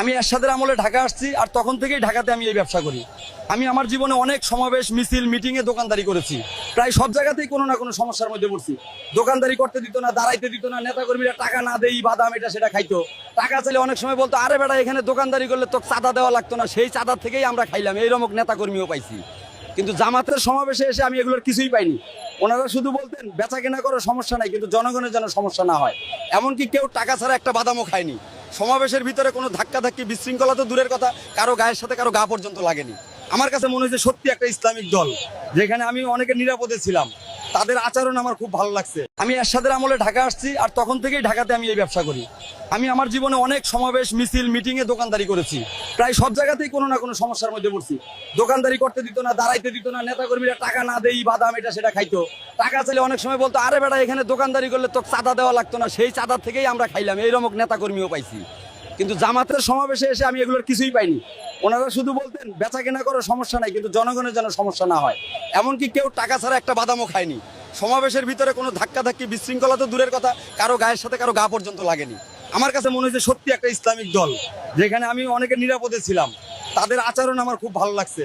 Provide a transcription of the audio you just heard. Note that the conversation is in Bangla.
আমি এরশাদের আমলে ঢাকা আসছি আর তখন থেকেই ঢাকাতে আমি এই ব্যবসা করি। আমি আমার জীবনে অনেক সমাবেশ, মিছিল, মিটিংয়ে দোকানদারি করেছি। প্রায় সব জায়গাতেই কোনো না কোনো সমস্যার মধ্যে পড়ছি। দোকানদারি করতে দিত না, দাঁড়াইতে দিত না, নেতাকর্মীরা টাকা না দেই বাদাম এটা সেটা খাইতো। টাকা চাইলে অনেক সময় বলতো, আরে বেটা এখানে দোকানদারি করলে তো চাঁদা দেওয়া লাগতো না, সেই চাঁদা থেকেই আমরা খাইলাম। এইরকম নেতাকর্মীও পাইছি। কিন্তু জামাতের সমাবেশে এসে আমি এগুলোর কিছুই পাইনি। ওনারা শুধু বলতেন বেচা কেনা করার সমস্যা নাই, কিন্তু জনগণের যেন সমস্যা না হয়। এমনকি কেউ টাকা ছাড়া একটা বাদামও খায়নি। সমাবেশের ভিতরে কোনো ধাক্কাধাক্কি, বিশৃঙ্খলা তো দূরের কথা, কারো গায়ের সাথে কারো গা পর্যন্ত লাগেনি। আমার কাছে মনে হয়েছে সত্যি একটা ইসলামিক দল, যেখানে আমি অনেকের নিরাপদে ছিলাম। তাদের আচরণ আমার খুব ভালো লাগছে। আমি এরশাদের আমলে ঢাকা আসছি আর তখন থেকেই ঢাকাতে আমি এই ব্যবসা করি। আমি আমার জীবনে অনেক সমাবেশ, মিছিল, মিটিংয়ে দোকানদারি করেছি। প্রায় সব জায়গাতেই কোনো না কোনো সমস্যার মধ্যে পড়ছি। দোকানদারি করতে দিত না, দাঁড়াইতে দিত না, নেতাকর্মীরা টাকা না দেই বাদাম এটা সেটা খাইতো। টাকা চাইলে অনেক সময় বলতো, আরে বেটা এখানে দোকানদারি করলে তো চাঁদা দেওয়া লাগতো না, সেই চাঁদা থেকেই আমরা খাইলাম। এইরকম নেতাকর্মীও পাইছি। কিন্তু জামাতের সমাবেশে এসে আমি এগুলোর কিছুই পাইনি। ওনারা শুধু বলতেন বেচা কেনা করার সমস্যা নাই, কিন্তু জনগণের যেন সমস্যা না হয়। এমনকি কেউ টাকা ছাড়া একটা বাদামও খায়নি। সমাবেশের ভিতরে কোনো ধাক্কাধাক্কি, বিশৃঙ্খলা তো দূরের কথা, কারো গায়ের সাথে কারো গা পর্যন্ত লাগেনি। আমার কাছে মনে হয়েছে সত্যি একটা ইসলামিক দল, যেখানে আমি অনেকের নিরাপদে ছিলাম। তাদের আচরণ আমার খুব ভালো লাগছে।